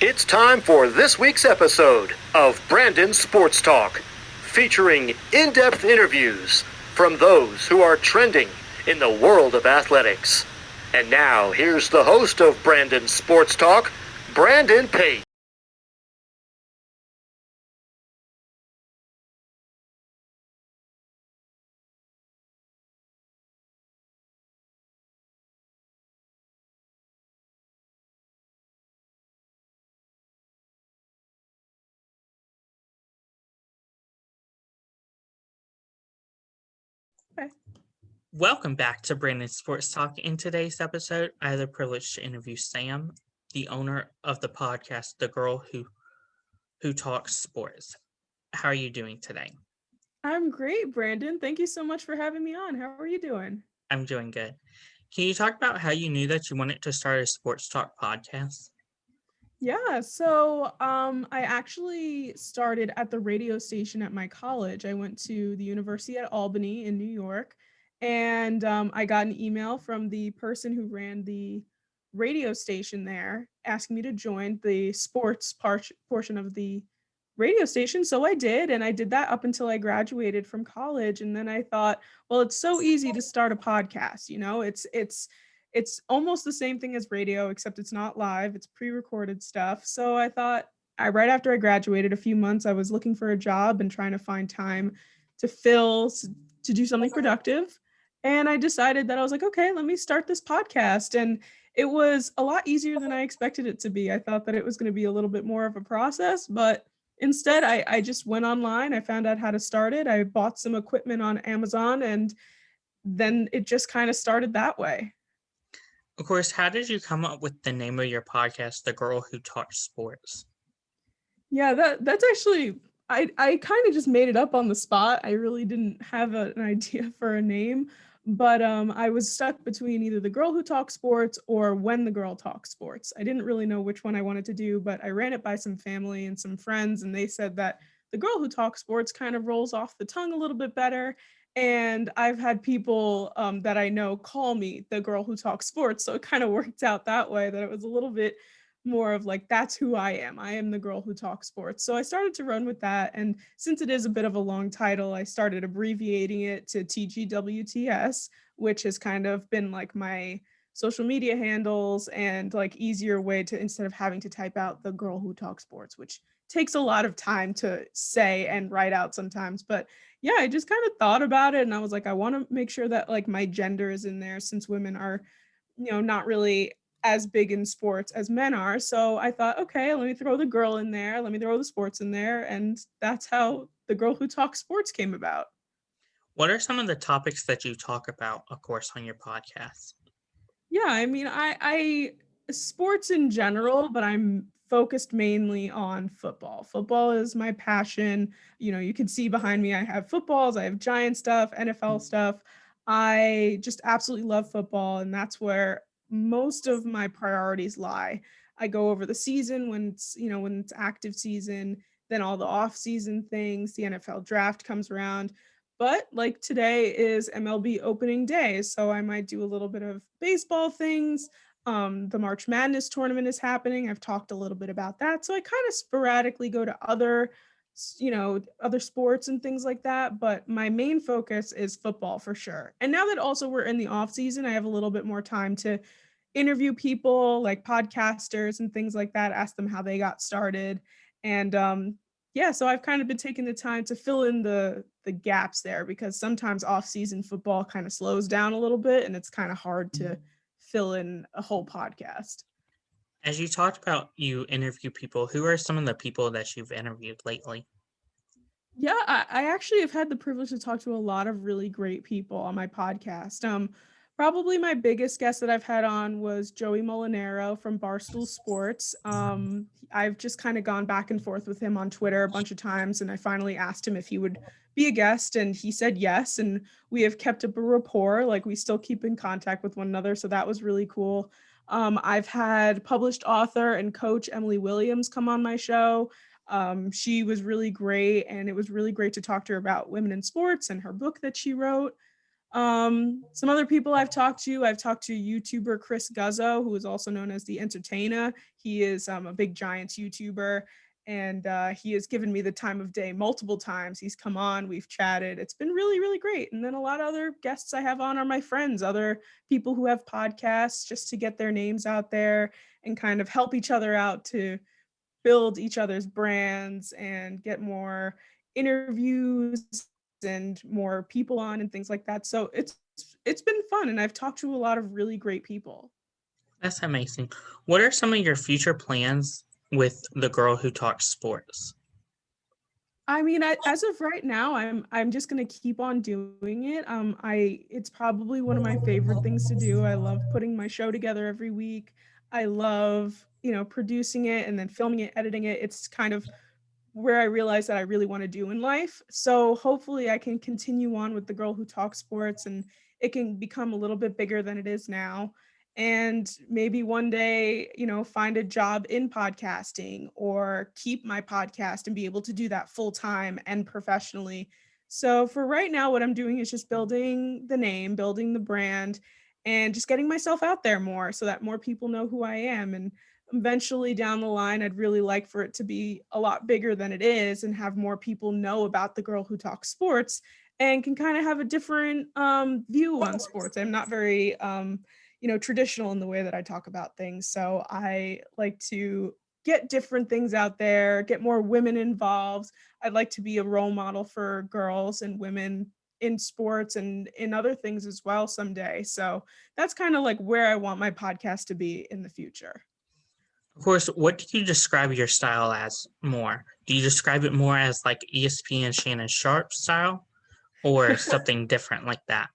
It's time for this week's episode of Brandon Sports Talk, featuring in-depth interviews from those who are trending in the world of athletics. And now, here's the host of Brandon Sports Talk, Brandon Pate. Welcome back to Brandon Sports Talk. In today's episode, I have the privilege to interview Sam, the owner of the podcast, The Girl Who Talks Sports. How are you doing today? I'm great, Brandon. Thank you so much for having me on. How are you doing? I'm doing good. Can you talk about how you knew that you wanted to start a sports talk podcast? Yeah, so I actually started at the radio station at my college. I went to the University at Albany in New York, and I got an email from the person who ran the radio station there asking me to join the portion of the radio station. So I did, and I did that up until I graduated from college. And then I thought, well, it's so easy to start a podcast. It's almost the same thing as radio, except it's not live, it's pre-recorded stuff. So I thought, right after I graduated, a few months, I was looking for a job and trying to find time to to do something productive. And I decided that I was like, okay, let me start this podcast. And it was a lot easier than I expected it to be. I thought that it was going to be a little bit more of a process, but instead I just went online. I found out how to start it. I bought some equipment on Amazon, and then it just kind of started that way. Of course, how did you come up with the name of your podcast, The Girl Who Talks Sports? Yeah, that's actually I kind of just made it up on the spot. I really didn't have an idea for a name, but I was stuck between either The Girl Who Talks Sports or When the Girl Talks Sports. I didn't really know which one I wanted to do, but I ran it by some family and some friends, and they said that The Girl Who Talks Sports kind of rolls off the tongue a little bit better. And I've had people that I know call me The Girl Who Talks Sports, so it kind of worked out that way, that it was a little bit more of like, that's who I am. I am the girl who talks sports. So I started to run with that. And since it is a bit of a long title, I started abbreviating it to TGWTS, which has kind of been like my social media handles and like easier way to, instead of having to type out the girl who talks sports, which takes a lot of time to say and write out sometimes. But yeah, I just kind of thought about it and I was like, I want to make sure that like my gender is in there, since women are, not really as big in sports as men are. So I thought, okay, let me throw the girl in there, let me throw the sports in there. And that's how The Girl Who Talks Sports came about. What are some of the topics that you talk about, of course, on your podcast? Yeah, I mean, I sports in general, but I'm focused mainly on football. Football is my passion. You can see behind me, I have footballs, I have Giant stuff, NFL stuff. I just absolutely love football, and that's where most of my priorities lie. I go over the season when it's active season, then all the off season things, the NFL draft comes around. But like today is MLB opening day, so I might do a little bit of baseball things. The March Madness tournament is happening. I've talked a little bit about that. So I kind of sporadically go to other sports and things like that. But my main focus is football for sure. And now that also we're in the off season, I have a little bit more time to interview people like podcasters and things like that, ask them how they got started. And yeah, so I've kind of been taking the time to fill in the gaps there, because sometimes off-season football kind of slows down a little bit and it's kind of hard to fill in a whole podcast. As you talked about, you interview people. Who are some of the people that you've interviewed lately? Yeah, I actually have had the privilege to talk to a lot of really great people on my podcast. Probably my biggest guest that I've had on was Joey Molinaro from Barstool Sports. I've just kind of gone back and forth with him on Twitter a bunch of times, and I finally asked him if he would be a guest, and he said yes. And we have kept up a rapport, like we still keep in contact with one another. So that was really cool. I've had published author and coach Emily Williams come on my show. She was really great, and it was really great to talk to her about women in sports and her book that she wrote. Some other people I've talked to YouTuber Chris Guzzo, who is also known as the Entertainer. He is a big Giants YouTuber, and he has given me the time of day multiple times. He's come on, we've chatted. It's been really, really great. And then a lot of other guests I have on are my friends, other people who have podcasts, just to get their names out there and kind of help each other out to build each other's brands and get more interviews and more people on and things like that. So it's been fun, and I've talked to a lot of really great people. That's amazing. What are some of your future plans with the Girl Who Talks Sports? I mean, as of right now, I'm just gonna keep on doing it. It's probably one of my favorite things to do. I love putting my show together every week. I love, producing it and then filming it, editing it. It's kind of where I realize that I really want to do in life. So hopefully I can continue on with the Girl Who Talks Sports, and it can become a little bit bigger than it is now. And maybe one day, find a job in podcasting or keep my podcast and be able to do that full time and professionally. So for right now, what I'm doing is just building the name, building the brand, and just getting myself out there more so that more people know who I am. And eventually down the line, I'd really like for it to be a lot bigger than it is and have more people know about the Girl Who Talks Sports and can kind of have a different view on sports. I'm not very, traditional in the way that I talk about things. So I like to get different things out there, get more women involved. I'd like to be a role model for girls and women in sports and in other things as well someday. So that's kind of like where I want my podcast to be in the future. Of course, what do you describe your style as more? Do you describe it more as like ESPN Shannon Sharp style or something different like that?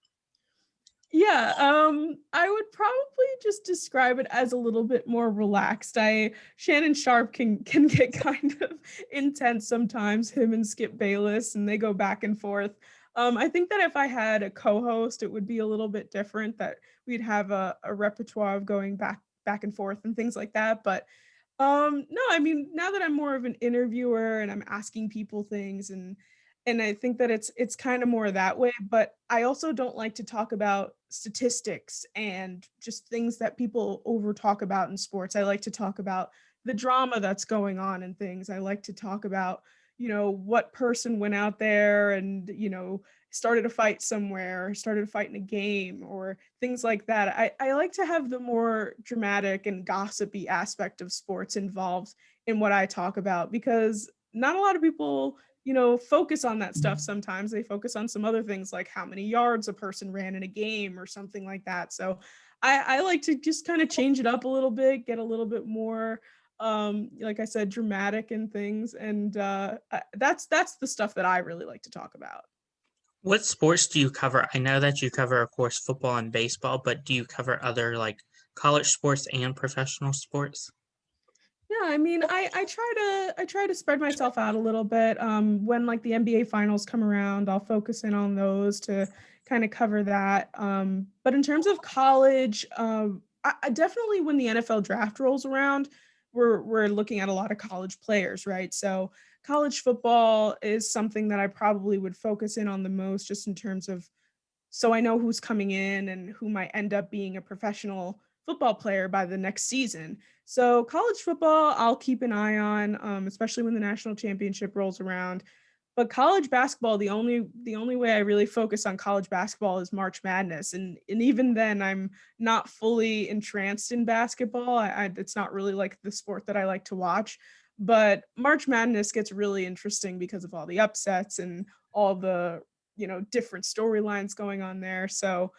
Yeah, I would probably just describe it as a little bit more relaxed. Shannon Sharp can get kind of intense sometimes, him and Skip Bayless, and they go back and forth. I think that if I had a co-host, it would be a little bit different, that we'd have a repertoire of going back and forth and things like that. But no, I mean, now that I'm more of an interviewer and I'm asking people things, and I think that it's kind of more that way, but I also don't like to talk about statistics and just things that people over talk about in sports. I like to talk about the drama that's going on and things. I like to talk about, what person went out there and, started a fight somewhere, or started a fight in a game, or things like that. I like to have the more dramatic and gossipy aspect of sports involved in what I talk about, because not a lot of people focus on that stuff. Sometimes they focus on some other things like how many yards a person ran in a game or something like that. So I like to just kind of change it up a little bit, get a little bit more like I said, dramatic and things. And that's the stuff that I really like to talk about. What sports do you cover? I know that you cover, of course, football and baseball, but do you cover other like college sports and professional sports? Yeah, I mean, I try to spread myself out a little bit. When like the NBA finals come around, I'll focus in on those to kind of cover that. But in terms of college, I definitely, when the NFL draft rolls around, we're looking at a lot of college players, right? So college football is something that I probably would focus in on the most, just in terms of, so I know who's coming in and who might end up being a professional football player by the next season. So college football, I'll keep an eye on, especially when the national championship rolls around. But college basketball, the only way I really focus on college basketball is March Madness, and even then, I'm not fully entranced in basketball. It's not really like the sport that I like to watch. But March Madness gets really interesting because of all the upsets and all the different storylines going on there. So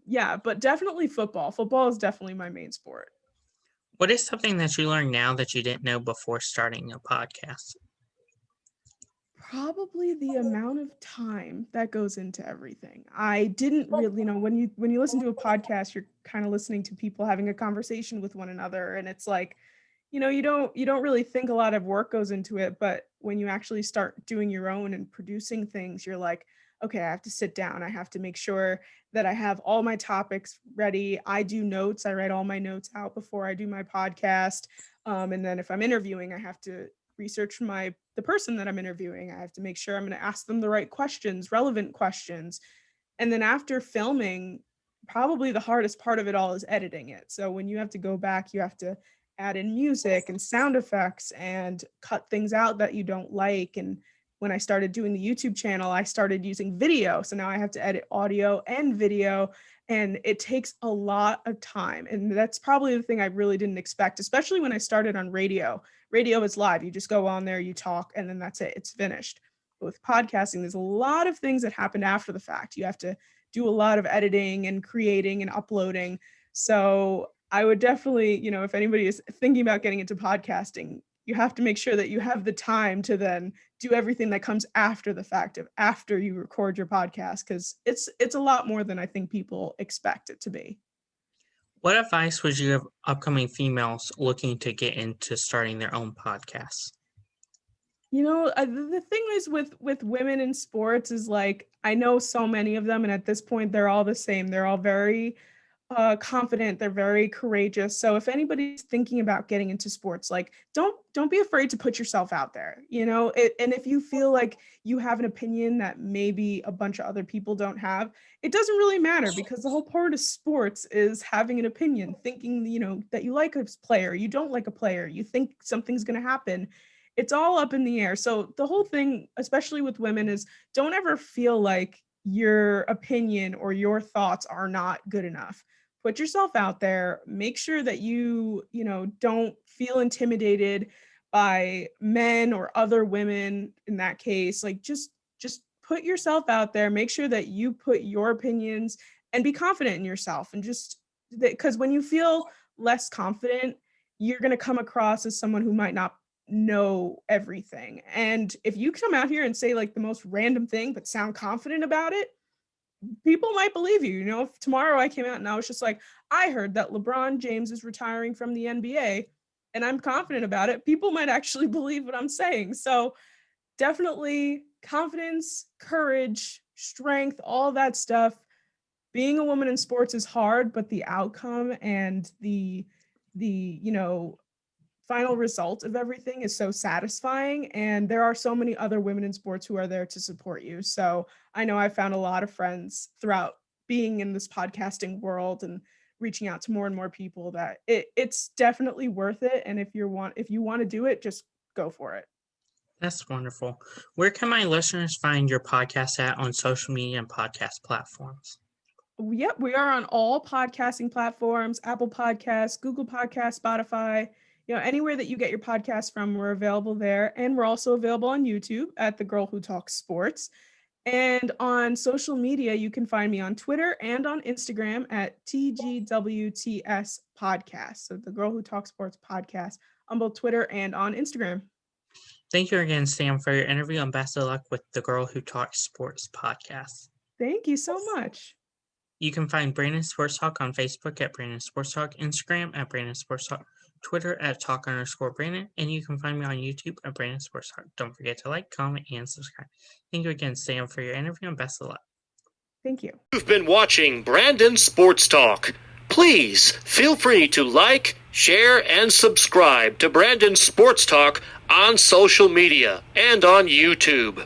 yeah, but definitely football. Football is definitely my main sport. What is something that you learn now that you didn't know before starting a podcast? Probably the amount of time that goes into everything. I didn't really, when you listen to a podcast, you're kind of listening to people having a conversation with one another, and it's like, you don't really think a lot of work goes into it, but when you actually start doing your own and producing things, you're like, okay, I have to sit down. I have to make sure that I have all my topics ready. I do notes. I write all my notes out before I do my podcast. And then if I'm interviewing, I have to research the person that I'm interviewing. I have to make sure I'm going to ask them the right questions, relevant questions. And then after filming, probably the hardest part of it all is editing it. So when you have to go back, you have to add in music and sound effects and cut things out that you don't like. And when I started doing the YouTube channel, I started using video. So now I have to edit audio and video, and it takes a lot of time. And that's probably the thing I really didn't expect, especially when I started on radio. Radio is live. You just go on there, you talk, and then that's it. It's finished. But with podcasting, there's a lot of things that happen after the fact. You have to do a lot of editing and creating and uploading. So I would definitely, if anybody is thinking about getting into podcasting, you have to make sure that you have the time to then do everything that comes after the fact of after you record your podcast, because it's a lot more than I think people expect it to be. What advice would you give upcoming females looking to get into starting their own podcasts? The thing is with women in sports is like, I know so many of them, and at this point they're all the same. They're all very confident. They're very courageous. So if anybody's thinking about getting into sports, like don't be afraid to put yourself out there, and if you feel like you have an opinion that maybe a bunch of other people don't have, it doesn't really matter, because the whole part of sports is having an opinion, thinking, that you like a player, you don't like a player, you think something's going to happen. It's all up in the air. So the whole thing, especially with women, is don't ever feel like your opinion or your thoughts are not good enough. Put yourself out there. Make sure that you don't feel intimidated by men or other women in that case. Like just put yourself out there. Make sure that you put your opinions and be confident in yourself. And just because when you feel less confident, you're going to come across as someone who might not know everything. And if you come out here and say like the most random thing but sound confident about it, people might believe you. If tomorrow I came out and I was just like, I heard that LeBron James is retiring from the NBA and I'm confident about it, people might actually believe what I'm saying. So definitely confidence, courage, strength, all that stuff. Being a woman in sports is hard, but the outcome and the final result of everything is so satisfying, and there are so many other women in sports who are there to support you. So I know I found a lot of friends throughout being in this podcasting world and reaching out to more and more people that it's definitely worth it. And if you want to do it, just go for it. That's wonderful. Where can my listeners find your podcast at on social media and podcast platforms? Yep, we are on all podcasting platforms: Apple Podcasts, Google Podcasts, Spotify. Anywhere that you get your podcast from, we're available there. And we're also available on YouTube at The Girl Who Talks Sports. And on social media, you can find me on Twitter and on Instagram at TGWTS Podcast. So The Girl Who Talks Sports Podcast on both Twitter and on Instagram. Thank you again, Sam, for your interview, and best of luck with The Girl Who Talks Sports Podcast. Thank you so much. You can find Brandon Sports Talk on Facebook at Brandon Sports Talk, Instagram at Brandon Sports Talk, Twitter at Talk_Brandon, and you can find me on YouTube at Brandon Sports Talk. Don't forget to like, comment, and subscribe. Thank you again, Sam, for your interview, and best of luck. Thank you. You've been watching Brandon Sports Talk. Please feel free to like, share, and subscribe to Brandon Sports Talk on social media and on YouTube.